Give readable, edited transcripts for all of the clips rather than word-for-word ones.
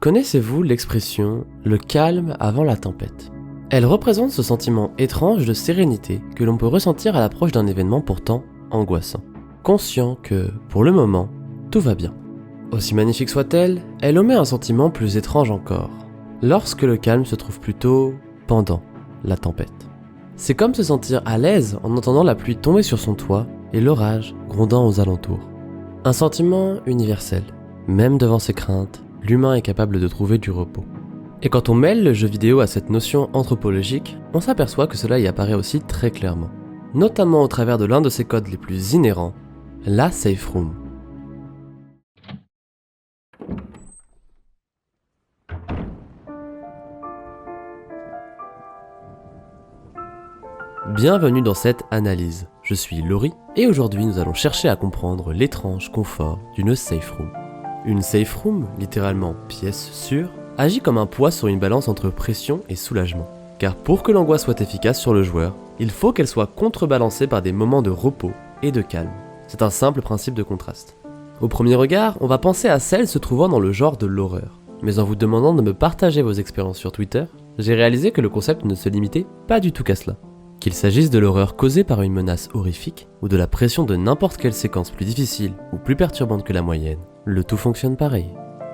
Connaissez-vous l'expression « le calme avant la tempête » ? Elle représente ce sentiment étrange de sérénité que l'on peut ressentir à l'approche d'un événement pourtant angoissant, conscient que, pour le moment, tout va bien. Aussi magnifique soit-elle, elle omet un sentiment plus étrange encore, lorsque le calme se trouve plutôt pendant la tempête. C'est comme se sentir à l'aise en entendant la pluie tomber sur son toit et l'orage grondant aux alentours. Un sentiment universel, même devant ses craintes, l'humain est capable de trouver du repos. Et quand on mêle le jeu vidéo à cette notion anthropologique, on s'aperçoit que cela y apparaît aussi très clairement, notamment au travers de l'un de ses codes les plus inhérents, la safe room. Bienvenue dans cette analyse, je suis Laurie et aujourd'hui nous allons chercher à comprendre l'étrange confort d'une safe room. Une safe room, littéralement pièce sûre, agit comme un poids sur une balance entre pression et soulagement. Car pour que l'angoisse soit efficace sur le joueur, il faut qu'elle soit contrebalancée par des moments de repos et de calme. C'est un simple principe de contraste. Au premier regard, on va penser à celle se trouvant dans le genre de l'horreur. Mais en vous demandant de me partager vos expériences sur Twitter, j'ai réalisé que le concept ne se limitait pas du tout qu'à cela. Qu'il s'agisse de l'horreur causée par une menace horrifique, ou de la pression de n'importe quelle séquence plus difficile ou plus perturbante que la moyenne, le tout fonctionne pareil.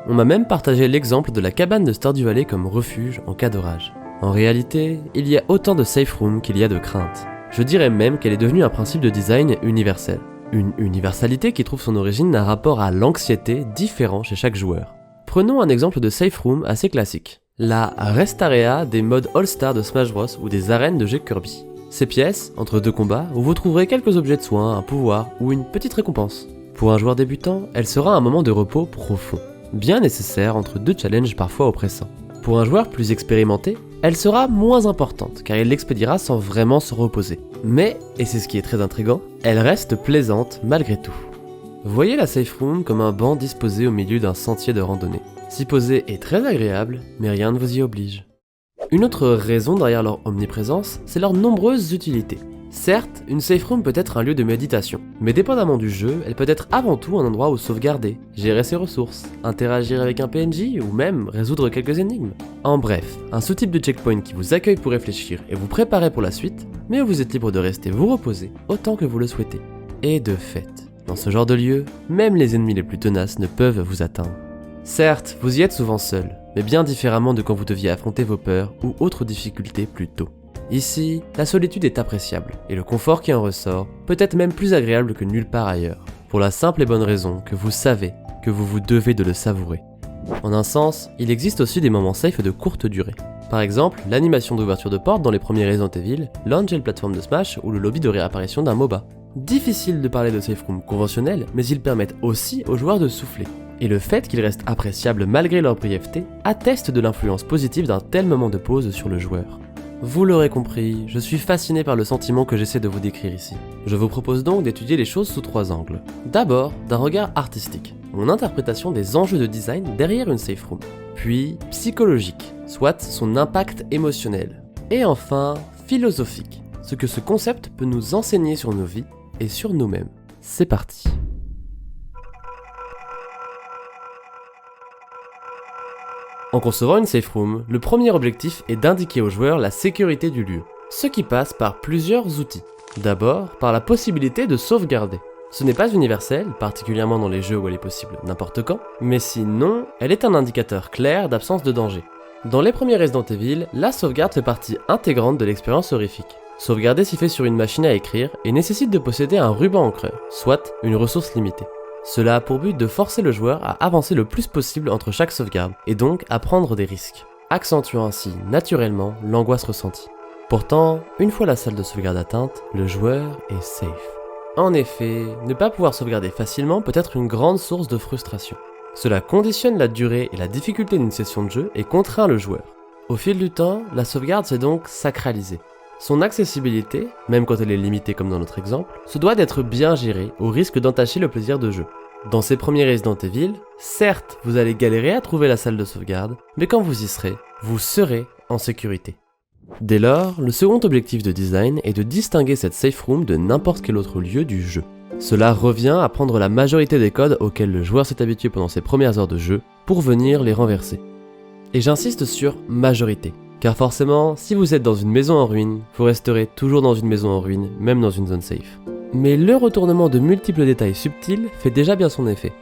On m'a même partagé l'exemple de la cabane de Stardew Valley comme refuge en cas d'orage. En réalité, il y a autant de safe rooms qu'il y a de craintes. Je dirais même qu'elle est devenue un principe de design universel. Une universalité qui trouve son origine d'un rapport à l'anxiété différent chez chaque joueur. Prenons un exemple de safe room assez classique. La Rest Area des modes All-Star de Smash Bros ou des arènes de jeux Kirby. Ces pièces, entre deux combats, où vous trouverez quelques objets de soin, un pouvoir ou une petite récompense. Pour un joueur débutant, elle sera un moment de repos profond, bien nécessaire entre deux challenges parfois oppressants. Pour un joueur plus expérimenté, elle sera moins importante car il l'expédiera sans vraiment se reposer. Mais, et c'est ce qui est très intriguant, elle reste plaisante malgré tout. Voyez la safe room comme un banc disposé au milieu d'un sentier de randonnée. S'y poser est très agréable, mais rien ne vous y oblige. Une autre raison derrière leur omniprésence, c'est leurs nombreuses utilités. Certes, une safe room peut être un lieu de méditation, mais dépendamment du jeu, elle peut être avant tout un endroit où sauvegarder, gérer ses ressources, interagir avec un PNJ ou même résoudre quelques énigmes. En bref, un sous-type de checkpoint qui vous accueille pour réfléchir et vous préparer pour la suite, mais où vous êtes libre de rester vous reposer autant que vous le souhaitez. Et de fait, dans ce genre de lieu, même les ennemis les plus tenaces ne peuvent vous atteindre. Certes, vous y êtes souvent seul, mais bien différemment de quand vous deviez affronter vos peurs ou autres difficultés plus tôt. Ici, la solitude est appréciable, et le confort qui en ressort peut être même plus agréable que nulle part ailleurs, pour la simple et bonne raison que vous savez que vous vous devez de le savourer. En un sens, il existe aussi des moments safe de courte durée. Par exemple, l'animation d'ouverture de porte dans les premiers Resident Evil, l'Angel plateforme de Smash ou le lobby de réapparition d'un MOBA. Difficile de parler de safe room conventionnels, mais ils permettent aussi aux joueurs de souffler. Et le fait qu'ils restent appréciables malgré leur brièveté atteste de l'influence positive d'un tel moment de pause sur le joueur. Vous l'aurez compris, je suis fasciné par le sentiment que j'essaie de vous décrire ici. Je vous propose donc d'étudier les choses sous 3 angles. D'abord, d'un regard artistique, mon interprétation des enjeux de design derrière une safe room. Puis, psychologique, soit son impact émotionnel. Et enfin, philosophique, ce que ce concept peut nous enseigner sur nos vies et sur nous-mêmes. C'est parti. En concevant une safe room, le premier objectif est d'indiquer aux joueurs la sécurité du lieu, ce qui passe par plusieurs outils. D'abord, par la possibilité de sauvegarder. Ce n'est pas universel, particulièrement dans les jeux où elle est possible n'importe quand, mais sinon, elle est un indicateur clair d'absence de danger. Dans les premiers Resident Evil, la sauvegarde fait partie intégrante de l'expérience horrifique. Sauvegarder s'y fait sur une machine à écrire et nécessite de posséder un ruban encreur, soit une ressource limitée. Cela a pour but de forcer le joueur à avancer le plus possible entre chaque sauvegarde, et donc à prendre des risques, accentuant ainsi naturellement l'angoisse ressentie. Pourtant, une fois la salle de sauvegarde atteinte, le joueur est safe. En effet, ne pas pouvoir sauvegarder facilement peut être une grande source de frustration. Cela conditionne la durée et la difficulté d'une session de jeu et contraint le joueur. Au fil du temps, la sauvegarde s'est donc sacralisée. Son accessibilité, même quand elle est limitée comme dans notre exemple, se doit d'être bien gérée au risque d'entacher le plaisir de jeu. Dans ces premiers Resident Evil, certes, vous allez galérer à trouver la salle de sauvegarde, mais quand vous y serez, vous serez en sécurité. Dès lors, le second objectif de design est de distinguer cette safe room de n'importe quel autre lieu du jeu. Cela revient à prendre la majorité des codes auxquels le joueur s'est habitué pendant ses premières heures de jeu pour venir les renverser. Et j'insiste sur majorité. Car forcément, si vous êtes dans une maison en ruine, vous resterez toujours dans une maison en ruine, même dans une zone safe. Mais le retournement de multiples détails subtils fait déjà bien son effet.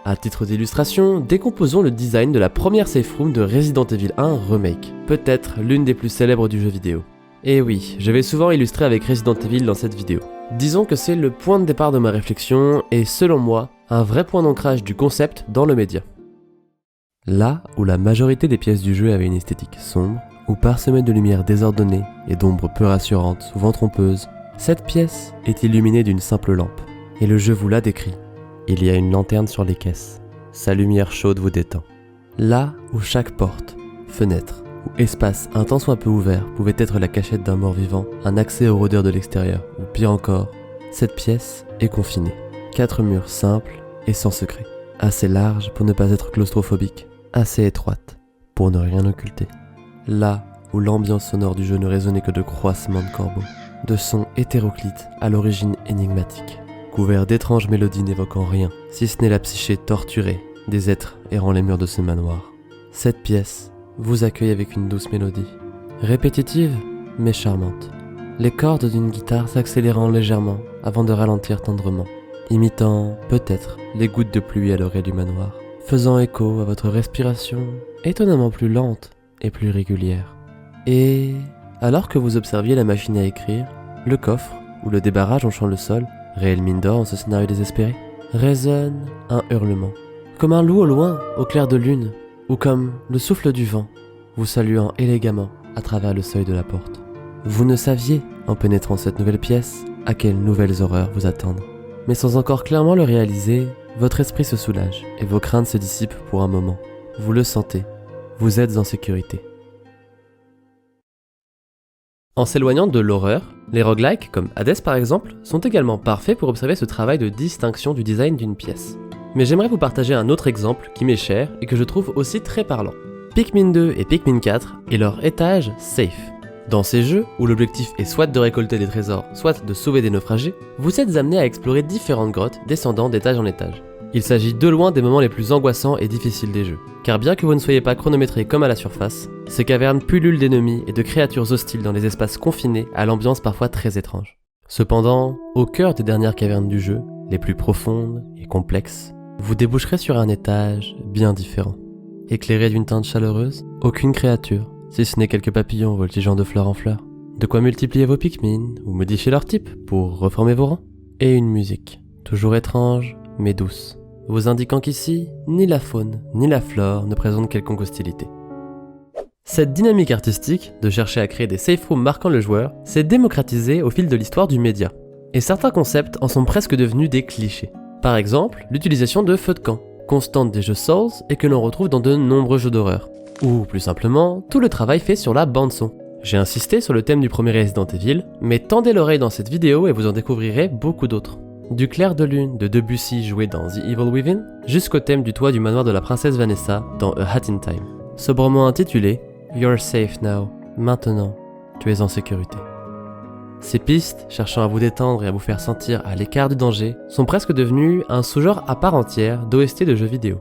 À titre d'illustration, décomposons le design de la première safe room de Resident Evil 1 Remake, peut-être l'une des plus célèbres du jeu vidéo. Et oui, je vais souvent illustrer avec Resident Evil dans cette vidéo. Disons que c'est le point de départ de ma réflexion et selon moi, un vrai point d'ancrage du concept dans le média. Là où la majorité des pièces du jeu avaient une esthétique sombre, ou parsemée de lumière désordonnée et d'ombres peu rassurantes, souvent trompeuses, cette pièce est illuminée d'une simple lampe. Et le jeu vous l'a décrit. Il y a une lanterne sur les caisses. Sa lumière chaude vous détend. Là où chaque porte, fenêtre ou espace un tant soit peu ouvert pouvait être la cachette d'un mort-vivant, un accès aux rôdeurs de l'extérieur, ou pire encore, cette pièce est confinée. 4 murs simples et sans secret. Assez larges pour ne pas être claustrophobique. Assez étroite pour ne rien occulter. Là où l'ambiance sonore du jeu ne résonnait que de croissements de corbeaux, de sons hétéroclites à l'origine énigmatique, couverts d'étranges mélodies n'évoquant rien, si ce n'est la psyché torturée des êtres errant les murs de ce manoir. Cette pièce vous accueille avec une douce mélodie, répétitive mais charmante. Les cordes d'une guitare s'accélérant légèrement avant de ralentir tendrement, imitant peut-être les gouttes de pluie à l'oreille du manoir, faisant écho à votre respiration étonnamment plus lente et plus régulière. Et alors que vous observiez la machine à écrire, le coffre ou le débarrage jonchant le sol, réelle mine d'or en ce scénario désespéré, résonne un hurlement, comme un loup au loin, au clair de lune, ou comme le souffle du vent, vous saluant élégamment à travers le seuil de la porte. Vous ne saviez, en pénétrant cette nouvelle pièce, à quelles nouvelles horreurs vous attendre. Mais sans encore clairement le réaliser, votre esprit se soulage et vos craintes se dissipent pour un moment. Vous le sentez, vous êtes en sécurité. En s'éloignant de l'horreur, les roguelikes, comme Hades par exemple, sont également parfaits pour observer ce travail de distinction du design d'une pièce. Mais j'aimerais vous partager un autre exemple qui m'est cher et que je trouve aussi très parlant. Pikmin 2 et Pikmin 4 et leur étage safe. Dans ces jeux, où l'objectif est soit de récolter des trésors, soit de sauver des naufragés, vous êtes amené à explorer différentes grottes descendant d'étage en étage. Il s'agit de loin des moments les plus angoissants et difficiles des jeux, car bien que vous ne soyez pas chronométré comme à la surface, ces cavernes pullulent d'ennemis et de créatures hostiles dans des espaces confinés à l'ambiance parfois très étrange. Cependant, au cœur des dernières cavernes du jeu, les plus profondes et complexes, vous déboucherez sur un étage bien différent. Éclairé d'une teinte chaleureuse, aucune créature, si ce n'est quelques papillons voltigeant de fleur en fleur. De quoi multiplier vos Pikmin ou modifier leur type pour reformer vos rangs. Et une musique, toujours étrange mais douce, vous indiquant qu'ici, ni la faune ni la flore ne présentent quelconque hostilité. Cette dynamique artistique, de chercher à créer des safe rooms marquant le joueur, s'est démocratisée au fil de l'histoire du média. Et certains concepts en sont presque devenus des clichés. Par exemple, l'utilisation de feux de camp, constante des jeux Souls et que l'on retrouve dans de nombreux jeux d'horreur. Ou plus simplement, tout le travail fait sur la bande-son. J'ai insisté sur le thème du premier Resident Evil, mais tendez l'oreille dans cette vidéo et vous en découvrirez beaucoup d'autres. Du clair de lune de Debussy joué dans The Evil Within, jusqu'au thème du toit du manoir de la princesse Vanessa dans A Hat in Time, sobrement intitulé You're safe now, maintenant, tu es en sécurité. Ces pistes, cherchant à vous détendre et à vous faire sentir à l'écart du danger, sont presque devenues un sous-genre à part entière d'OST de jeux vidéo.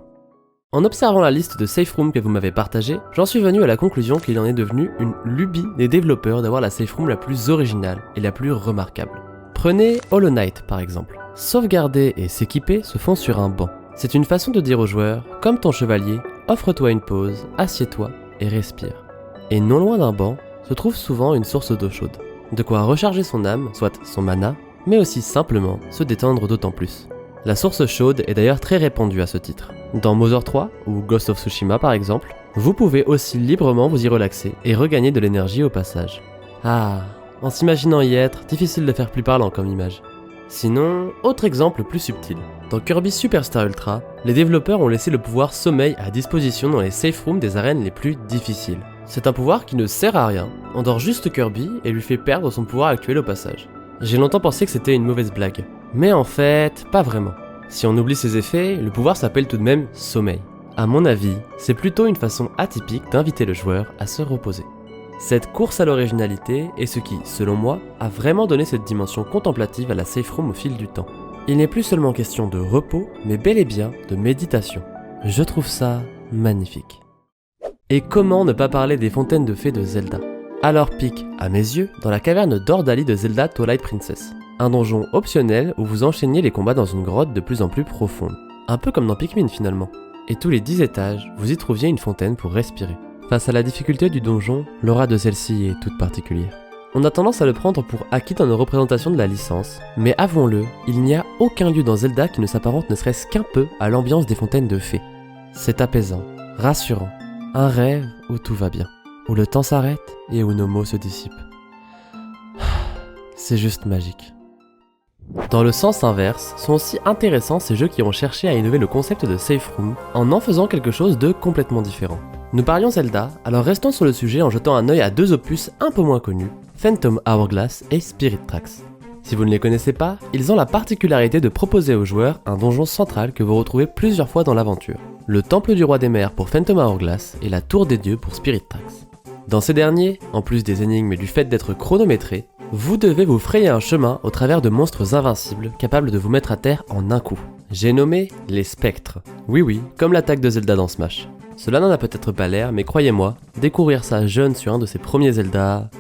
En observant la liste de safe rooms que vous m'avez partagée, j'en suis venu à la conclusion qu'il en est devenu une lubie des développeurs d'avoir la safe room la plus originale et la plus remarquable. Prenez Hollow Knight par exemple. Sauvegarder et s'équiper se font sur un banc. C'est une façon de dire aux joueurs, comme ton chevalier, offre-toi une pause, assieds-toi et respire. Et non loin d'un banc, se trouve souvent une source d'eau chaude. De quoi recharger son âme, soit son mana, mais aussi simplement se détendre d'autant plus. La source chaude est d'ailleurs très répandue à ce titre. Dans Mother 3 ou Ghost of Tsushima par exemple, vous pouvez aussi librement vous y relaxer et regagner de l'énergie au passage. Ah, en s'imaginant y être, difficile de faire plus parlant comme image. Sinon, autre exemple plus subtil. Dans Kirby Super Star Ultra, les développeurs ont laissé le pouvoir sommeil à disposition dans les safe rooms des arènes les plus difficiles. C'est un pouvoir qui ne sert à rien, endort juste Kirby et lui fait perdre son pouvoir actuel au passage. J'ai longtemps pensé que c'était une mauvaise blague. Mais en fait, pas vraiment. Si on oublie ses effets, le pouvoir s'appelle tout de même sommeil. À mon avis, c'est plutôt une façon atypique d'inviter le joueur à se reposer. Cette course à l'originalité est ce qui, selon moi, a vraiment donné cette dimension contemplative à la safe room au fil du temps. Il n'est plus seulement question de repos, mais bel et bien de méditation. Je trouve ça magnifique. Et comment ne pas parler des fontaines de fées de Zelda? Alors pique, à mes yeux, dans la caverne d'Ordali de Zelda Twilight Princess. Un donjon optionnel où vous enchaîniez les combats dans une grotte de plus en plus profonde. Un peu comme dans Pikmin finalement. Et tous les 10 étages, vous y trouviez une fontaine pour respirer. Face à la difficulté du donjon, l'aura de celle-ci est toute particulière. On a tendance à le prendre pour acquis dans nos représentations de la licence, mais avouons-le, il n'y a aucun lieu dans Zelda qui ne s'apparente ne serait-ce qu'un peu à l'ambiance des fontaines de fées. C'est apaisant, rassurant, un rêve où tout va bien, où le temps s'arrête et où nos maux se dissipent. C'est juste magique. Dans le sens inverse, sont aussi intéressants ces jeux qui ont cherché à innover le concept de safe room en faisant quelque chose de complètement différent. Nous parlions Zelda, alors restons sur le sujet en jetant un œil à deux opus un peu moins connus, Phantom Hourglass et Spirit Tracks. Si vous ne les connaissez pas, ils ont la particularité de proposer aux joueurs un donjon central que vous retrouvez plusieurs fois dans l'aventure. Le temple du roi des mers pour Phantom Hourglass et la tour des dieux pour Spirit Tracks. Dans ces derniers, en plus des énigmes et du fait d'être chronométrés, vous devez vous frayer un chemin au travers de monstres invincibles capables de vous mettre à terre en un coup. J'ai nommé les spectres. Oui, comme l'attaque de Zelda dans Smash. Cela n'en a peut-être pas l'air, mais croyez-moi, découvrir ça jeune sur un de ses premiers Zelda,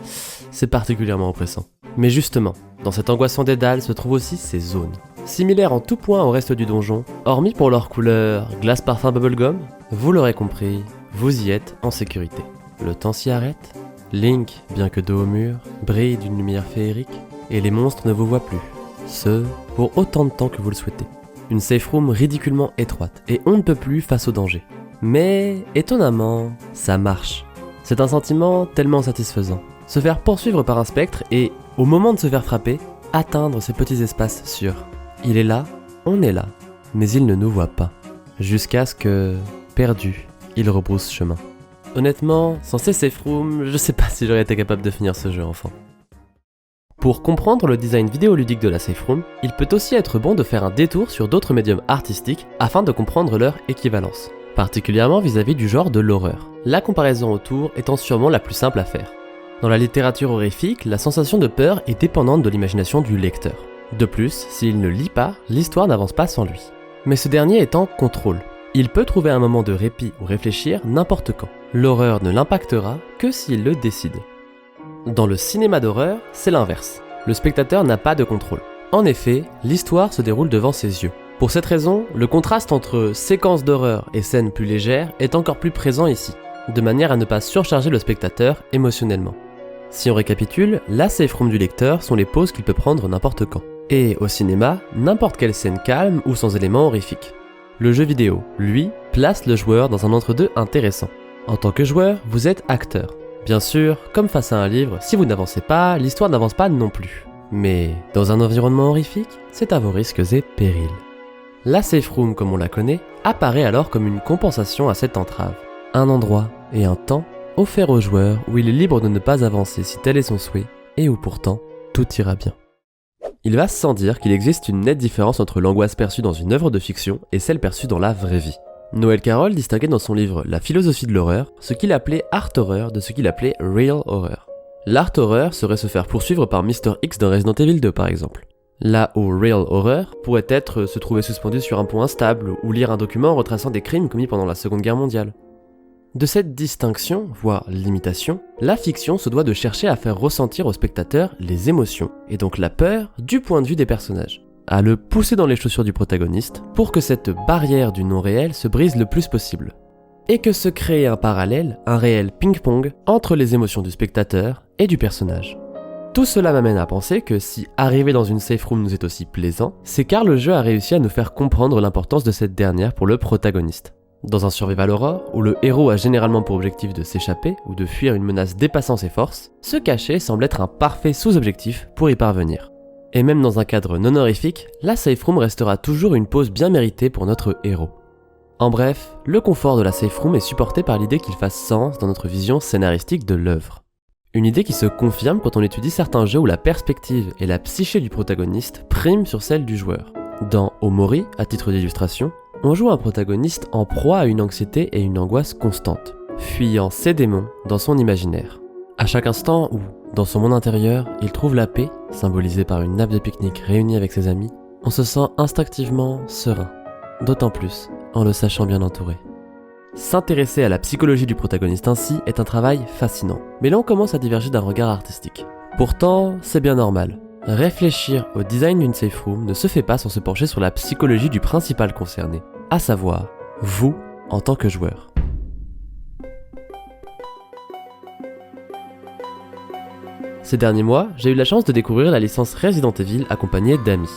c'est particulièrement oppressant. Mais justement, dans cette angoissant dédale se trouvent aussi ces zones. Similaires en tout point au reste du donjon, hormis pour leur couleur glace parfum bubblegum, vous l'aurez compris, vous y êtes en sécurité. Le temps s'y arrête, Link, bien que dos au mur, brille d'une lumière féerique, et les monstres ne vous voient plus. Ce, pour autant de temps que vous le souhaitez. Une safe room ridiculement étroite, et on ne peut plus face au danger. Mais, étonnamment, ça marche. C'est un sentiment tellement satisfaisant. Se faire poursuivre par un spectre et, au moment de se faire frapper, atteindre ces petits espaces sûrs. Il est là, on est là, mais il ne nous voit pas. Jusqu'à ce que, perdu, il rebrousse chemin. Honnêtement, sans ces safe rooms, je sais pas si j'aurais été capable de finir ce jeu enfant. Pour comprendre le design vidéoludique de la safe room, il peut aussi être bon de faire un détour sur d'autres médiums artistiques afin de comprendre leur équivalence, particulièrement vis-à-vis du genre de l'horreur, la comparaison autour étant sûrement la plus simple à faire. Dans la littérature horrifique, la sensation de peur est dépendante de l'imagination du lecteur. De plus, s'il ne lit pas, l'histoire n'avance pas sans lui. Mais ce dernier est en contrôle. Il peut trouver un moment de répit ou réfléchir n'importe quand. L'horreur ne l'impactera que s'il le décide. Dans le cinéma d'horreur, c'est l'inverse. Le spectateur n'a pas de contrôle. En effet, l'histoire se déroule devant ses yeux. Pour cette raison, le contraste entre séquences d'horreur et scènes plus légères est encore plus présent ici, de manière à ne pas surcharger le spectateur émotionnellement. Si on récapitule, la safe room du lecteur sont les pauses qu'il peut prendre n'importe quand. Et au cinéma, n'importe quelle scène calme ou sans éléments horrifiques. Le jeu vidéo, lui, place le joueur dans un entre-deux intéressant. En tant que joueur, vous êtes acteur. Bien sûr, comme face à un livre, si vous n'avancez pas, l'histoire n'avance pas non plus. Mais dans un environnement horrifique, c'est à vos risques et périls. La safe room, comme on la connaît, apparaît alors comme une compensation à cette entrave. Un endroit et un temps offert au joueur où il est libre de ne pas avancer si tel est son souhait, et où pourtant, tout ira bien. Il va sans dire qu'il existe une nette différence entre l'angoisse perçue dans une œuvre de fiction et celle perçue dans la vraie vie. Noël Carroll distinguait dans son livre La philosophie de l'horreur ce qu'il appelait art horror de ce qu'il appelait real horror. L'art horror serait se faire poursuivre par Mr. X dans Resident Evil 2 par exemple. Là où real horror pourrait être se trouver suspendu sur un pont instable ou lire un document retraçant des crimes commis pendant la Seconde Guerre mondiale. De cette distinction, voire limitation, la fiction se doit de chercher à faire ressentir au spectateur les émotions, et donc la peur du point de vue des personnages, à le pousser dans les chaussures du protagoniste pour que cette barrière du non-réel se brise le plus possible, et que se crée un parallèle, un réel ping-pong entre les émotions du spectateur et du personnage. Tout cela m'amène à penser que si arriver dans une safe room nous est aussi plaisant, c'est car le jeu a réussi à nous faire comprendre l'importance de cette dernière pour le protagoniste. Dans un survival horror, où le héros a généralement pour objectif de s'échapper ou de fuir une menace dépassant ses forces, se cacher semble être un parfait sous-objectif pour y parvenir. Et même dans un cadre non horrifique, la safe room restera toujours une pause bien méritée pour notre héros. En bref, le confort de la safe room est supporté par l'idée qu'il fasse sens dans notre vision scénaristique de l'œuvre. Une idée qui se confirme quand on étudie certains jeux où la perspective et la psyché du protagoniste priment sur celle du joueur. Dans Omori, à titre d'illustration, on joue un protagoniste en proie à une anxiété et une angoisse constantes, fuyant ses démons dans son imaginaire. À chaque instant où, dans son monde intérieur, il trouve la paix, symbolisée par une nappe de pique-nique réunie avec ses amis, on se sent instinctivement serein, d'autant plus en le sachant bien entouré. S'intéresser à la psychologie du protagoniste ainsi est un travail fascinant. Mais là on commence à diverger d'un regard artistique. Pourtant, c'est bien normal. Réfléchir au design d'une safe room ne se fait pas sans se pencher sur la psychologie du principal concerné, à savoir, vous en tant que joueur. Ces derniers mois, j'ai eu la chance de découvrir la licence Resident Evil accompagnée d'amis.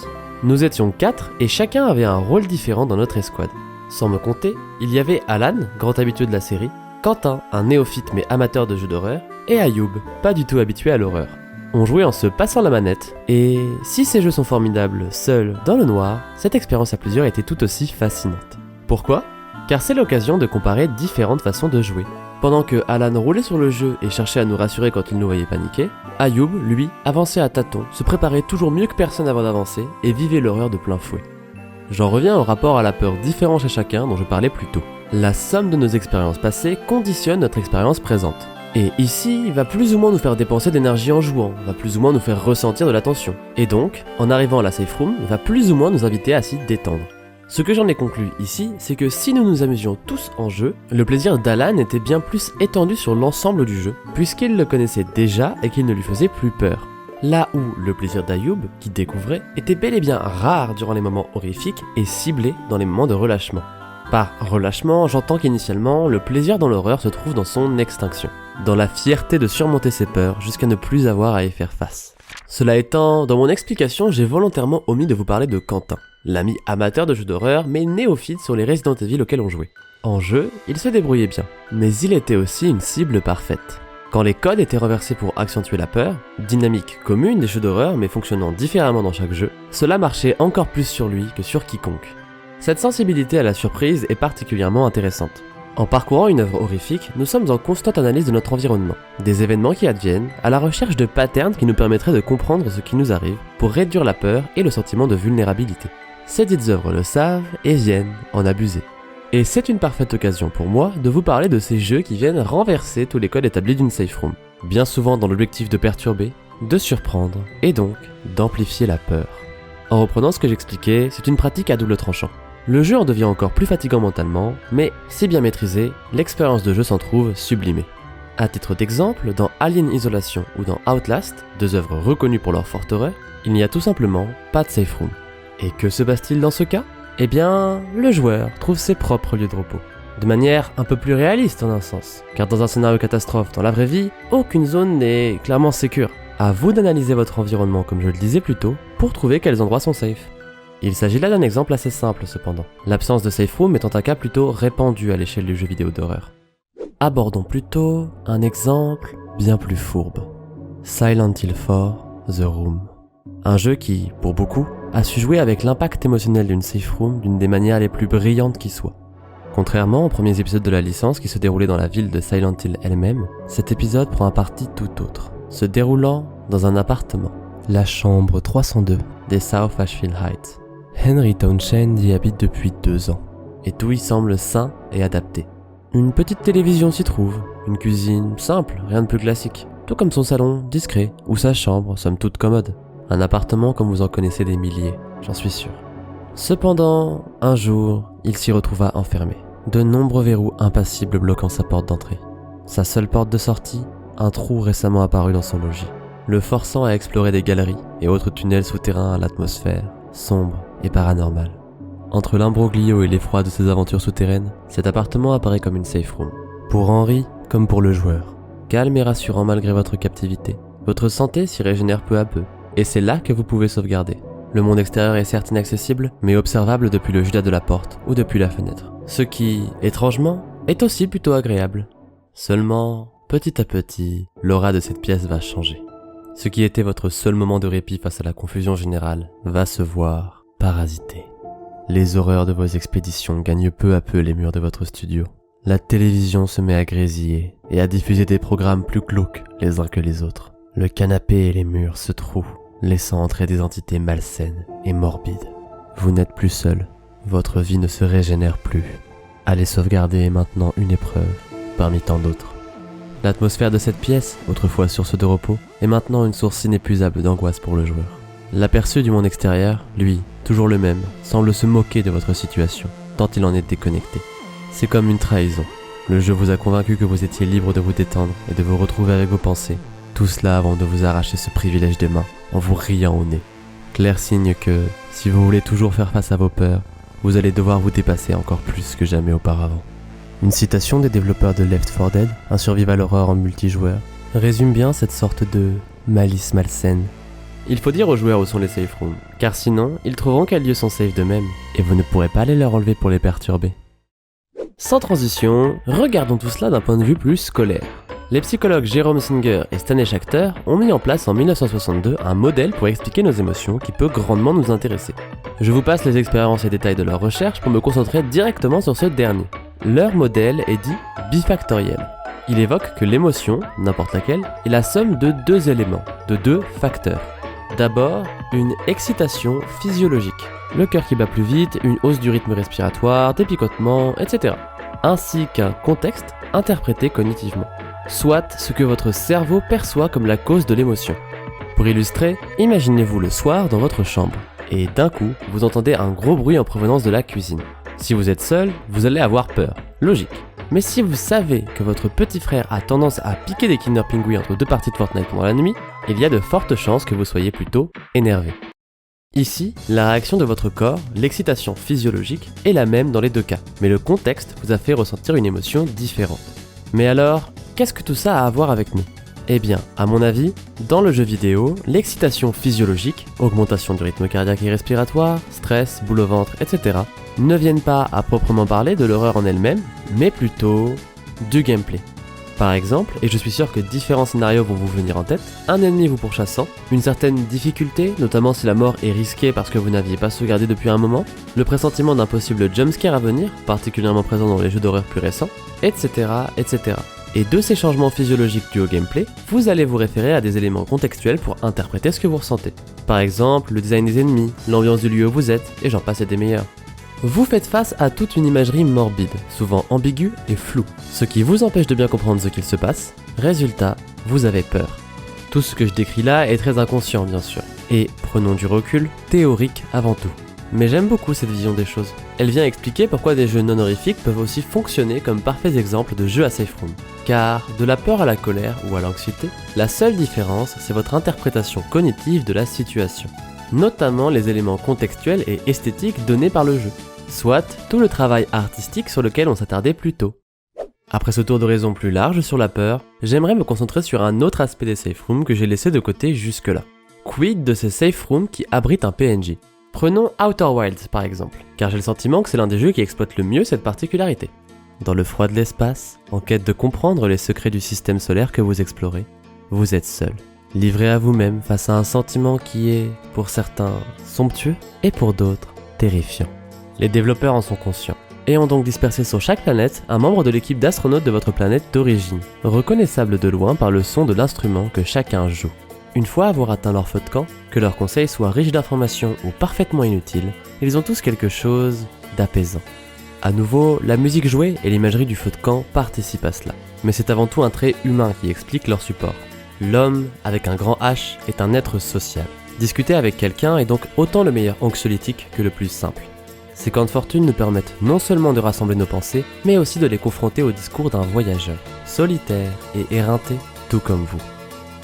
Nous étions 4 et chacun avait un rôle différent dans notre escouade. Sans me compter, il y avait Alan, grand habitué de la série, Quentin, un néophyte mais amateur de jeux d'horreur, et Ayoub, pas du tout habitué à l'horreur. On jouait en se passant la manette, et si ces jeux sont formidables seuls dans le noir, cette expérience à plusieurs était tout aussi fascinante. Pourquoi ? Car c'est l'occasion de comparer différentes façons de jouer. Pendant que Alan roulait sur le jeu et cherchait à nous rassurer quand il nous voyait paniquer, Ayoub, lui, avançait à tâtons, se préparait toujours mieux que personne avant d'avancer et vivait l'horreur de plein fouet. J'en reviens au rapport à la peur différent chez chacun dont je parlais plus tôt. La somme de nos expériences passées conditionne notre expérience présente. Et ici, va plus ou moins nous faire dépenser d'énergie en jouant, va plus ou moins nous faire ressentir de la tension. Et donc, en arrivant à la safe room, va plus ou moins nous inviter à s'y détendre. Ce que j'en ai conclu ici, c'est que si nous nous amusions tous en jeu, le plaisir d'Alan était bien plus étendu sur l'ensemble du jeu, puisqu'il le connaissait déjà et qu'il ne lui faisait plus peur. Là où le plaisir d'Ayoub, qui découvrait, était bel et bien rare durant les moments horrifiques et ciblé dans les moments de relâchement. Par relâchement, j'entends qu'initialement, le plaisir dans l'horreur se trouve dans son extinction, dans la fierté de surmonter ses peurs jusqu'à ne plus avoir à y faire face. Cela étant, dans mon explication, j'ai volontairement omis de vous parler de Quentin, l'ami amateur de jeux d'horreur mais néophyte sur les Resident Evil auxquels on jouait. En jeu, il se débrouillait bien, mais il était aussi une cible parfaite. Quand les codes étaient renversés pour accentuer la peur, dynamique commune des jeux d'horreur mais fonctionnant différemment dans chaque jeu, cela marchait encore plus sur lui que sur quiconque. Cette sensibilité à la surprise est particulièrement intéressante. En parcourant une œuvre horrifique, nous sommes en constante analyse de notre environnement, des événements qui adviennent, à la recherche de patterns qui nous permettraient de comprendre ce qui nous arrive pour réduire la peur et le sentiment de vulnérabilité. Ces dites œuvres le savent et viennent en abuser. Et c'est une parfaite occasion pour moi de vous parler de ces jeux qui viennent renverser tous les codes établis d'une safe room, bien souvent dans l'objectif de perturber, de surprendre et donc d'amplifier la peur. En reprenant ce que j'expliquais, c'est une pratique à double tranchant. Le jeu en devient encore plus fatigant mentalement, mais si bien maîtrisé, l'expérience de jeu s'en trouve sublimée. À titre d'exemple, dans Alien Isolation ou dans Outlast, deux œuvres reconnues pour leur forte horreur, il n'y a tout simplement pas de safe room. Et que se passe-t-il dans ce cas ? Eh bien, le joueur trouve ses propres lieux de repos. De manière un peu plus réaliste en un sens, car dans un scénario catastrophe dans la vraie vie, aucune zone n'est clairement sécure. À vous d'analyser votre environnement comme je le disais plus tôt, pour trouver quels endroits sont safe. Il s'agit là d'un exemple assez simple cependant, l'absence de safe room étant un cas plutôt répandu à l'échelle du jeu vidéo d'horreur. Abordons plutôt un exemple bien plus fourbe. Silent Hill 4 The Room. Un jeu qui, pour beaucoup, a su jouer avec l'impact émotionnel d'une safe room d'une des manières les plus brillantes qui soit. Contrairement aux premiers épisodes de la licence qui se déroulaient dans la ville de Silent Hill elle-même, cet épisode prend un parti tout autre, se déroulant dans un appartement, la chambre 302 des South Ashfield Heights. Henry Townshend y habite depuis 2 ans, et tout y semble sain et adapté. Une petite télévision s'y trouve, une cuisine simple, rien de plus classique, tout comme son salon discret, ou sa chambre, somme toute commode. Un appartement comme vous en connaissez des milliers, j'en suis sûr. Cependant, un jour, il s'y retrouva enfermé, de nombreux verrous impassibles bloquant sa porte d'entrée. Sa seule porte de sortie, un trou récemment apparu dans son logis, le forçant à explorer des galeries et autres tunnels souterrains à l'atmosphère sombre et paranormale. Entre l'imbroglio et l'effroi de ses aventures souterraines, cet appartement apparaît comme une safe room. Pour Henry, comme pour le joueur. Calme et rassurant malgré votre captivité. Votre santé s'y régénère peu à peu, et c'est là que vous pouvez sauvegarder. Le monde extérieur est certes inaccessible, mais observable depuis le judas de la porte ou depuis la fenêtre. Ce qui, étrangement, est aussi plutôt agréable. Seulement, petit à petit, l'aura de cette pièce va changer. Ce qui était votre seul moment de répit face à la confusion générale va se voir parasité. Les horreurs de vos expéditions gagnent peu à peu les murs de votre studio. La télévision se met à grésiller et à diffuser des programmes plus glauques les uns que les autres. Le canapé et les murs se trouent, laissant entrer des entités malsaines et morbides. Vous n'êtes plus seul, votre vie ne se régénère plus. Allez sauvegarder maintenant une épreuve parmi tant d'autres. L'atmosphère de cette pièce, autrefois source de repos, est maintenant une source inépuisable d'angoisse pour le joueur. L'aperçu du monde extérieur, lui, toujours le même, semble se moquer de votre situation, tant il en est déconnecté. C'est comme une trahison. Le jeu vous a convaincu que vous étiez libre de vous détendre et de vous retrouver avec vos pensées. Tout cela avant de vous arracher ce privilège des mains, en vous riant au nez. Clair signe que, si vous voulez toujours faire face à vos peurs, vous allez devoir vous dépasser encore plus que jamais auparavant. Une citation des développeurs de Left 4 Dead, un survival horror en multijoueur, résume bien cette sorte de malice malsaine. Il faut dire aux joueurs où sont les safe rooms, car sinon, ils trouveront quel lieu sont safe d'eux-mêmes, et vous ne pourrez pas aller leur enlever pour les perturber. Sans transition, regardons tout cela d'un point de vue plus scolaire. Les psychologues Jérôme Singer et Stanley Schachter ont mis en place en 1962 un modèle pour expliquer nos émotions qui peut grandement nous intéresser. Je vous passe les expériences et détails de leurs recherches pour me concentrer directement sur ce dernier. Leur modèle est dit bifactoriel. Il évoque que l'émotion, n'importe laquelle, est la somme de deux éléments, de deux facteurs. D'abord, une excitation physiologique. Le cœur qui bat plus vite, une hausse du rythme respiratoire, des picotements, etc. Ainsi qu'un contexte interprété cognitivement. Soit ce que votre cerveau perçoit comme la cause de l'émotion. Pour illustrer, imaginez-vous le soir dans votre chambre, et d'un coup, vous entendez un gros bruit en provenance de la cuisine. Si vous êtes seul, vous allez avoir peur, logique. Mais si vous savez que votre petit frère a tendance à piquer des Kinder Pingui entre deux parties de Fortnite pendant la nuit, il y a de fortes chances que vous soyez plutôt énervé. Ici, la réaction de votre corps, l'excitation physiologique, est la même dans les deux cas, mais le contexte vous a fait ressentir une émotion différente. Mais alors, qu'est-ce que tout ça a à voir avec nous ? Eh bien, à mon avis, dans le jeu vidéo, l'excitation physiologique, augmentation du rythme cardiaque et respiratoire, stress, boule au ventre, etc., ne viennent pas à proprement parler de l'horreur en elle-même, mais plutôt du gameplay. Par exemple, et je suis sûr que différents scénarios vont vous venir en tête, un ennemi vous pourchassant, une certaine difficulté, notamment si la mort est risquée parce que vous n'aviez pas sauvegardé depuis un moment, le pressentiment d'un possible jumpscare à venir, particulièrement présent dans les jeux d'horreur plus récents, etc., etc. Et de ces changements physiologiques dus au gameplay, vous allez vous référer à des éléments contextuels pour interpréter ce que vous ressentez. Par exemple, le design des ennemis, l'ambiance du lieu où vous êtes, et j'en passe et des meilleurs. Vous faites face à toute une imagerie morbide, souvent ambiguë et floue, ce qui vous empêche de bien comprendre ce qu'il se passe. Résultat, vous avez peur. Tout ce que je décris là est très inconscient bien sûr, et, prenons du recul, théorique avant tout. Mais j'aime beaucoup cette vision des choses. Elle vient expliquer pourquoi des jeux non horrifiques peuvent aussi fonctionner comme parfaits exemples de jeux à safe room. Car, de la peur à la colère ou à l'anxiété, la seule différence, c'est votre interprétation cognitive de la situation. Notamment les éléments contextuels et esthétiques donnés par le jeu. Soit tout le travail artistique sur lequel on s'attardait plus tôt. Après ce tour d'horizon plus large sur la peur, j'aimerais me concentrer sur un autre aspect des safe rooms que j'ai laissé de côté jusque-là. Quid de ces safe rooms qui abritent un PNJ ? Prenons Outer Wilds par exemple, car j'ai le sentiment que c'est l'un des jeux qui exploite le mieux cette particularité. Dans le froid de l'espace, en quête de comprendre les secrets du système solaire que vous explorez, vous êtes seul, livré à vous-même face à un sentiment qui est, pour certains, somptueux et pour d'autres, terrifiant. Les développeurs en sont conscients, et ont donc dispersé sur chaque planète un membre de l'équipe d'astronautes de votre planète d'origine, reconnaissable de loin par le son de l'instrument que chacun joue. Une fois avoir atteint leur feu de camp, que leurs conseils soient riches d'informations ou parfaitement inutiles, ils ont tous quelque chose d'apaisant. À nouveau, la musique jouée et l'imagerie du feu de camp participent à cela, mais c'est avant tout un trait humain qui explique leur support. L'homme, avec un grand H, est un être social. Discuter avec quelqu'un est donc autant le meilleur anxiolytique que le plus simple. Ces camps de fortune nous permettent non seulement de rassembler nos pensées, mais aussi de les confronter au discours d'un voyageur, solitaire et éreinté, tout comme vous.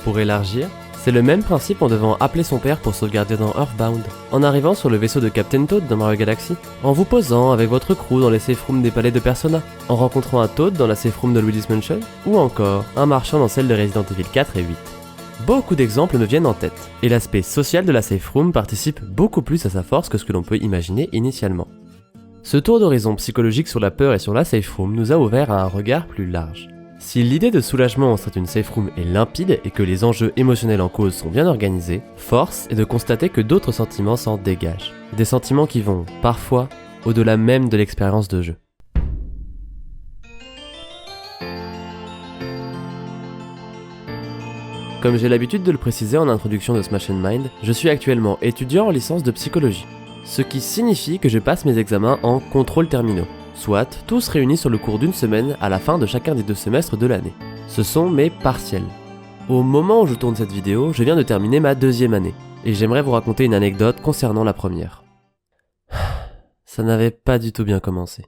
Pour élargir, c'est le même principe en devant appeler son père pour sauvegarder dans Earthbound, en arrivant sur le vaisseau de Captain Toad dans Mario Galaxy, en vous posant avec votre crew dans les safe rooms des palais de Persona, en rencontrant un Toad dans la safe room de Luigi's Mansion, ou encore un marchand dans celle de Resident Evil 4 et 8. Beaucoup d'exemples me viennent en tête, et l'aspect social de la safe room participe beaucoup plus à sa force que ce que l'on peut imaginer initialement. Ce tour d'horizon psychologique sur la peur et sur la safe room nous a ouvert à un regard plus large. Si l'idée de soulagement au sein d'une safe room est limpide et que les enjeux émotionnels en cause sont bien organisés, force est de constater que d'autres sentiments s'en dégagent. Des sentiments qui vont, parfois, au-delà même de l'expérience de jeu. Comme j'ai l'habitude de le préciser en introduction de Smash & Mind, je suis actuellement étudiant en licence de psychologie, ce qui signifie que je passe mes examens en contrôles terminaux, soit tous réunis sur le cours d'une semaine à la fin de chacun des 2 semestres de l'année. Ce sont mes partiels. Au moment où je tourne cette vidéo, je viens de terminer ma 2e année, et j'aimerais vous raconter une anecdote concernant la première. Ça n'avait pas du tout bien commencé.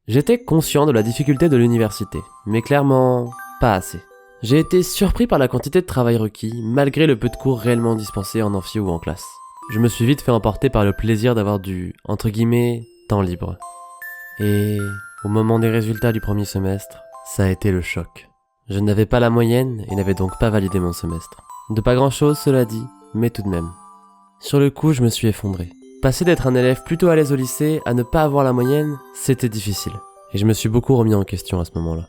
J'étais conscient de la difficulté de l'université, mais clairement, pas assez. J'ai été surpris par la quantité de travail requis, malgré le peu de cours réellement dispensés en amphi ou en classe. Je me suis vite fait emporter par le plaisir d'avoir du, entre guillemets, temps libre. Et au moment des résultats du premier semestre, ça a été le choc. Je n'avais pas la moyenne et n'avais donc pas validé mon semestre. De pas grand chose, cela dit, mais tout de même. Sur le coup, je me suis effondré. Passer d'être un élève plutôt à l'aise au lycée à ne pas avoir la moyenne, c'était difficile. Et je me suis beaucoup remis en question à ce moment-là.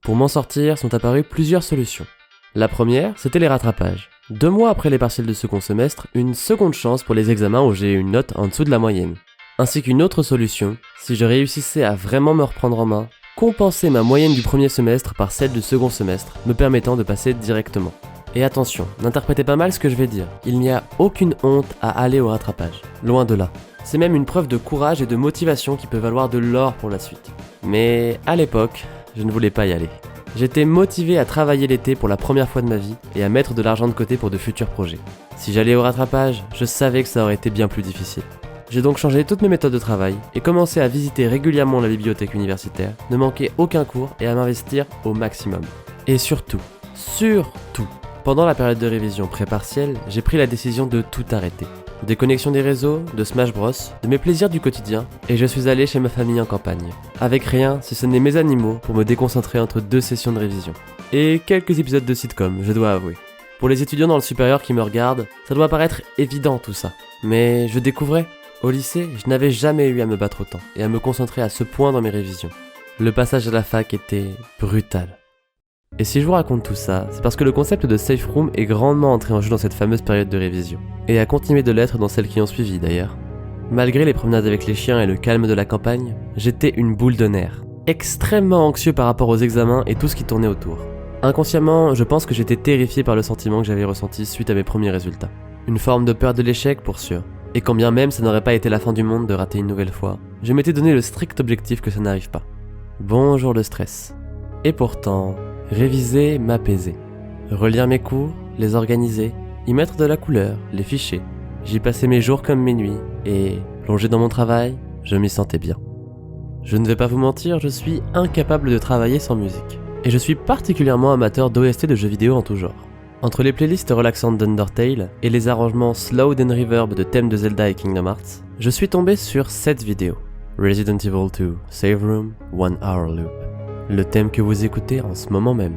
Pour m'en sortir, sont apparues plusieurs solutions. La première, c'était les rattrapages. 2 mois après les partiels de second semestre, une seconde chance pour les examens où j'ai eu une note en dessous de la moyenne. Ainsi qu'une autre solution, si je réussissais à vraiment me reprendre en main, compenser ma moyenne du premier semestre par celle du second semestre, me permettant de passer directement. Et attention, n'interprétez pas mal ce que je vais dire, il n'y a aucune honte à aller au rattrapage, loin de là. C'est même une preuve de courage et de motivation qui peut valoir de l'or pour la suite. Mais à l'époque, je ne voulais pas y aller. J'étais motivé à travailler l'été pour la première fois de ma vie et à mettre de l'argent de côté pour de futurs projets. Si j'allais au rattrapage, je savais que ça aurait été bien plus difficile. J'ai donc changé toutes mes méthodes de travail et commencé à visiter régulièrement la bibliothèque universitaire, ne manquer aucun cours et à m'investir au maximum. Et surtout, pendant la période de révision pré-partielle, j'ai pris la décision de tout arrêter. Déconnexion des réseaux, de Smash Bros, de mes plaisirs du quotidien, et je suis allé chez ma famille en campagne. Avec rien, si ce n'est mes animaux, pour me déconcentrer entre 2 sessions de révision. Et quelques épisodes de sitcom, je dois avouer. Pour les étudiants dans le supérieur qui me regardent, ça doit paraître évident tout ça. Mais je découvrais. Au lycée, je n'avais jamais eu à me battre autant, et à me concentrer à ce point dans mes révisions. Le passage à la fac était brutal. Et si je vous raconte tout ça, c'est parce que le concept de safe room est grandement entré en jeu dans cette fameuse période de révision, et a continué de l'être dans celles qui ont suivi d'ailleurs. Malgré les promenades avec les chiens et le calme de la campagne, j'étais une boule de nerfs, extrêmement anxieux par rapport aux examens et tout ce qui tournait autour. Inconsciemment, je pense que j'étais terrifié par le sentiment que j'avais ressenti suite à mes premiers résultats. Une forme de peur de l'échec pour sûr, et quand bien même ça n'aurait pas été la fin du monde de rater une nouvelle fois, je m'étais donné le strict objectif que ça n'arrive pas. Bonjour le stress. Et pourtant, réviser m'apaisait. Relire mes cours, les organiser, y mettre de la couleur, les ficher. J'y passais mes jours comme mes nuits, et, plongé dans mon travail, je m'y sentais bien. Je ne vais pas vous mentir, je suis incapable de travailler sans musique. Et je suis particulièrement amateur d'OST de jeux vidéo en tout genre. Entre les playlists relaxantes d'Undertale et les arrangements slow and reverb de thèmes de Zelda et Kingdom Hearts, je suis tombé sur cette vidéo. Resident Evil 2 Save Room 1 Hour Loop. Le thème que vous écoutez en ce moment même.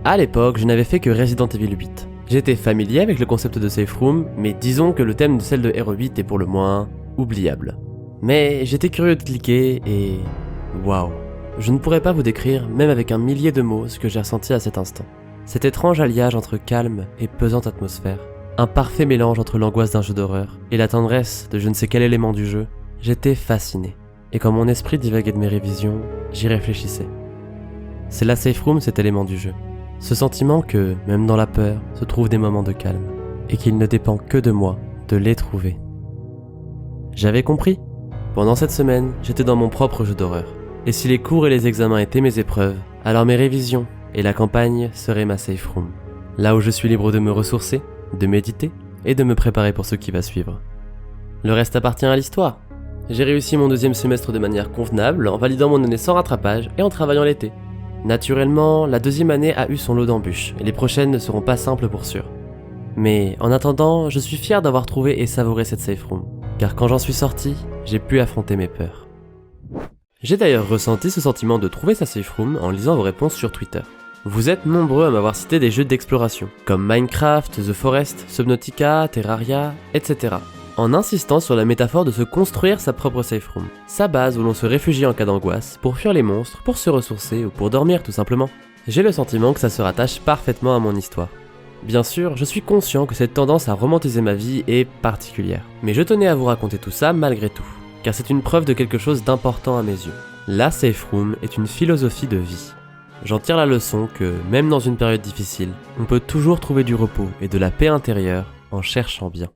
À l'époque, je n'avais fait que Resident Evil 8. J'étais familier avec le concept de safe room, mais disons que le thème de celle de RE8 est pour le moins oubliable. Mais j'étais curieux de cliquer et... waouh. Je ne pourrais pas vous décrire, même avec un millier de mots, ce que j'ai ressenti à cet instant. Cet étrange alliage entre calme et pesante atmosphère. Un parfait mélange entre l'angoisse d'un jeu d'horreur et la tendresse de je ne sais quel élément du jeu. J'étais fasciné. Et quand mon esprit divaguait de mes révisions, j'y réfléchissais. C'est la safe room cet élément du jeu. Ce sentiment que, même dans la peur, se trouvent des moments de calme. Et qu'il ne dépend que de moi de les trouver. J'avais compris. Pendant cette semaine, j'étais dans mon propre jeu d'horreur. Et si les cours et les examens étaient mes épreuves, alors mes révisions et la campagne seraient ma safe room. Là où je suis libre de me ressourcer, de méditer et de me préparer pour ce qui va suivre. Le reste appartient à l'histoire. J'ai réussi mon 2e semestre de manière convenable en validant mon année sans rattrapage et en travaillant l'été. Naturellement, la 2e année a eu son lot d'embûches, et les prochaines ne seront pas simples pour sûr. Mais en attendant, je suis fier d'avoir trouvé et savouré cette safe room, car quand j'en suis sorti, j'ai pu affronter mes peurs. J'ai d'ailleurs ressenti ce sentiment de trouver sa safe room en lisant vos réponses sur Twitter. Vous êtes nombreux à m'avoir cité des jeux d'exploration, comme Minecraft, The Forest, Subnautica, Terraria, etc. En insistant sur la métaphore de se construire sa propre safe room, sa base où l'on se réfugie en cas d'angoisse, pour fuir les monstres, pour se ressourcer ou pour dormir tout simplement. J'ai le sentiment que ça se rattache parfaitement à mon histoire. Bien sûr, je suis conscient que cette tendance à romantiser ma vie est particulière, mais je tenais à vous raconter tout ça malgré tout, car c'est une preuve de quelque chose d'important à mes yeux. La safe room est une philosophie de vie. J'en tire la leçon que, même dans une période difficile, on peut toujours trouver du repos et de la paix intérieure en cherchant bien.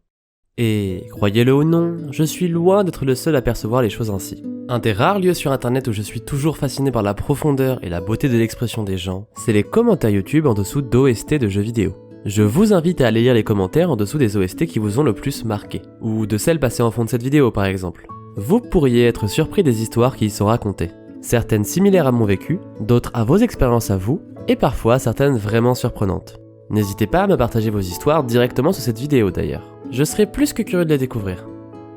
Et, croyez-le ou non, je suis loin d'être le seul à percevoir les choses ainsi. Un des rares lieux sur internet où je suis toujours fasciné par la profondeur et la beauté de l'expression des gens, c'est les commentaires YouTube en dessous d'OST de jeux vidéo. Je vous invite à aller lire les commentaires en dessous des OST qui vous ont le plus marqué, ou de celles passées en fond de cette vidéo par exemple. Vous pourriez être surpris des histoires qui y sont racontées. Certaines similaires à mon vécu, d'autres à vos expériences à vous, et parfois certaines vraiment surprenantes. N'hésitez pas à me partager vos histoires directement sous cette vidéo d'ailleurs. Je serai plus que curieux de les découvrir.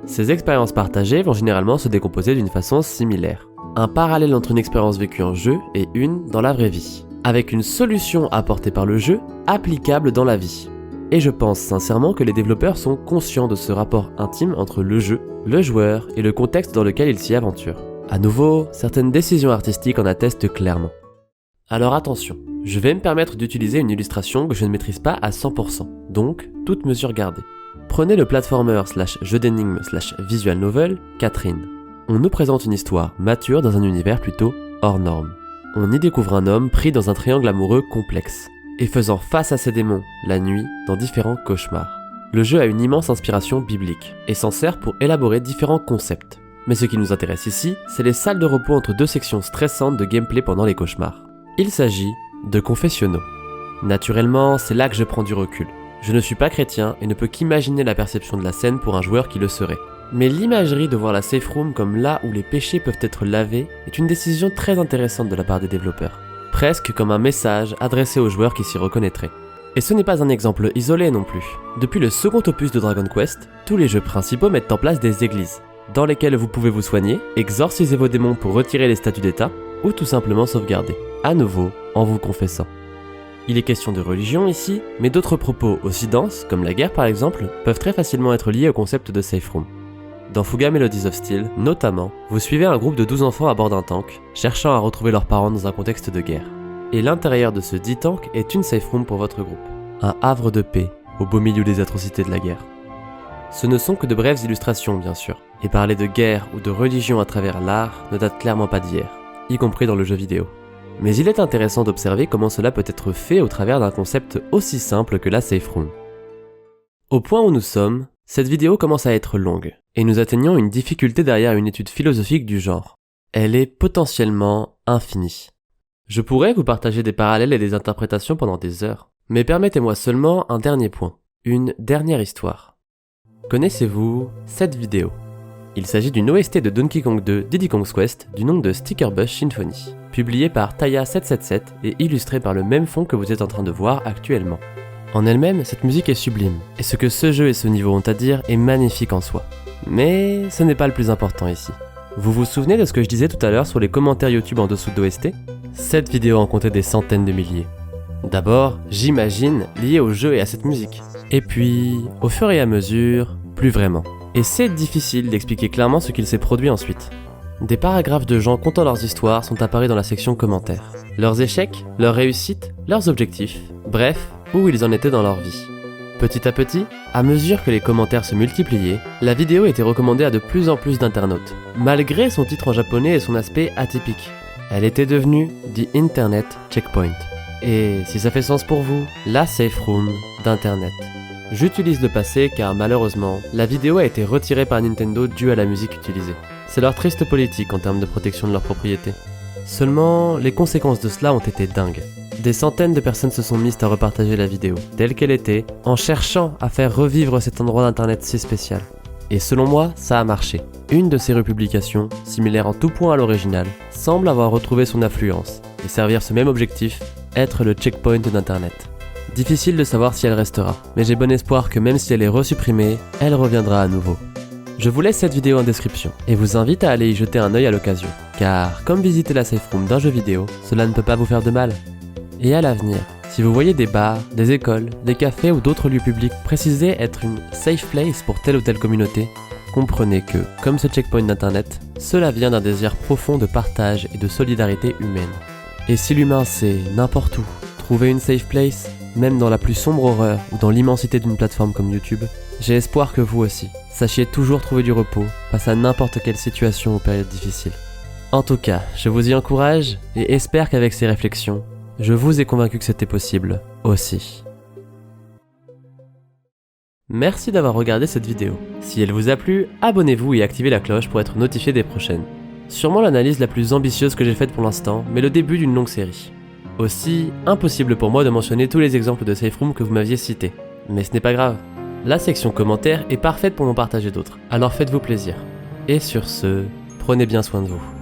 Ces expériences partagées vont généralement se décomposer d'une façon similaire. Un parallèle entre une expérience vécue en jeu et une dans la vraie vie, avec une solution apportée par le jeu, applicable dans la vie. Et je pense sincèrement que les développeurs sont conscients de ce rapport intime entre le jeu, le joueur et le contexte dans lequel il s'y aventure. À nouveau, certaines décisions artistiques en attestent clairement. Alors attention, je vais me permettre d'utiliser une illustration que je ne maîtrise pas à 100%, donc toute mesure gardée. Prenez le platformer / jeu d'énigmes / visual novel, Catherine. On nous présente une histoire mature dans un univers plutôt hors norme. On y découvre un homme pris dans un triangle amoureux complexe, et faisant face à ses démons, la nuit, dans différents cauchemars. Le jeu a une immense inspiration biblique, et s'en sert pour élaborer différents concepts. Mais ce qui nous intéresse ici, c'est les salles de repos entre deux sections stressantes de gameplay pendant les cauchemars. Il s'agit de confessionnaux. Naturellement, c'est là que je prends du recul. Je ne suis pas chrétien et ne peux qu'imaginer la perception de la scène pour un joueur qui le serait. Mais l'imagerie de voir la safe room comme là où les péchés peuvent être lavés est une décision très intéressante de la part des développeurs. Presque comme un message adressé aux joueurs qui s'y reconnaîtraient. Et ce n'est pas un exemple isolé non plus. Depuis le second opus de Dragon Quest, tous les jeux principaux mettent en place des églises, dans lesquelles vous pouvez vous soigner, exorciser vos démons pour retirer les statues d'état, ou tout simplement sauvegarder, à nouveau en vous confessant. Il est question de religion ici, mais d'autres propos aussi denses, comme la guerre par exemple, peuvent très facilement être liés au concept de safe room. Dans Fuga Melodies of Steel, notamment, vous suivez un groupe de 12 enfants à bord d'un tank, cherchant à retrouver leurs parents dans un contexte de guerre. Et l'intérieur de ce dit tank est une safe room pour votre groupe. Un havre de paix, au beau milieu des atrocités de la guerre. Ce ne sont que de brèves illustrations bien sûr, et parler de guerre ou de religion à travers l'art ne date clairement pas d'hier, y compris dans le jeu vidéo. Mais il est intéressant d'observer comment cela peut être fait au travers d'un concept aussi simple que la safe room. Au point où nous sommes, cette vidéo commence à être longue, et nous atteignons une difficulté derrière une étude philosophique du genre. Elle est potentiellement infinie. Je pourrais vous partager des parallèles et des interprétations pendant des heures, mais permettez-moi seulement un dernier point, une dernière histoire. Connaissez-vous cette vidéo ? Il s'agit d'une OST de Donkey Kong 2 Diddy Kong's Quest du nom de Sticker Bush Symphony, publiée par Taya777 et illustrée par le même fond que vous êtes en train de voir actuellement. En elle-même, cette musique est sublime, et ce que ce jeu et ce niveau ont à dire est magnifique en soi. Mais ce n'est pas le plus important ici. Vous vous souvenez de ce que je disais tout à l'heure sur les commentaires YouTube en dessous d'OST ? Cette vidéo en comptait des centaines de milliers. D'abord, j'imagine, lié au jeu et à cette musique. Et puis, au fur et à mesure, plus vraiment. Et c'est difficile d'expliquer clairement ce qu'il s'est produit ensuite. Des paragraphes de gens contant leurs histoires sont apparus dans la section commentaires. Leurs échecs, leurs réussites, leurs objectifs, bref, où ils en étaient dans leur vie. Petit à petit, à mesure que les commentaires se multipliaient, la vidéo était recommandée à de plus en plus d'internautes, malgré son titre en japonais et son aspect atypique. Elle était devenue The Internet Checkpoint. Et si ça fait sens pour vous, la safe room d'Internet. J'utilise le passé car malheureusement, la vidéo a été retirée par Nintendo due à la musique utilisée. C'est leur triste politique en termes de protection de leur propriété. Seulement, les conséquences de cela ont été dingues. Des centaines de personnes se sont mises à repartager la vidéo, telle qu'elle était, en cherchant à faire revivre cet endroit d'internet si spécial. Et selon moi, ça a marché. Une de ces republications, similaire en tout point à l'original, semble avoir retrouvé son affluence, et servir ce même objectif, être le checkpoint d'internet. Difficile de savoir si elle restera, mais j'ai bon espoir que même si elle est resupprimée, elle reviendra à nouveau. Je vous laisse cette vidéo en description, et vous invite à aller y jeter un œil à l'occasion, car comme visiter la safe room d'un jeu vidéo, cela ne peut pas vous faire de mal. Et à l'avenir, si vous voyez des bars, des écoles, des cafés ou d'autres lieux publics précisés être une safe place pour telle ou telle communauté, comprenez que, comme ce checkpoint d'internet, cela vient d'un désir profond de partage et de solidarité humaine. Et si l'humain sait, n'importe où, trouver une safe place, même dans la plus sombre horreur ou dans l'immensité d'une plateforme comme YouTube, j'ai espoir que vous aussi, sachiez toujours trouver du repos face à n'importe quelle situation ou période difficile. En tout cas, je vous y encourage et espère qu'avec ces réflexions, je vous ai convaincu que c'était possible aussi. Merci d'avoir regardé cette vidéo. Si elle vous a plu, abonnez-vous et activez la cloche pour être notifié des prochaines. Sûrement l'analyse la plus ambitieuse que j'ai faite pour l'instant, mais le début d'une longue série. Aussi, impossible pour moi de mentionner tous les exemples de safe room que vous m'aviez cités. Mais ce n'est pas grave. La section commentaires est parfaite pour m'en partager d'autres, alors faites-vous plaisir. Et sur ce, prenez bien soin de vous.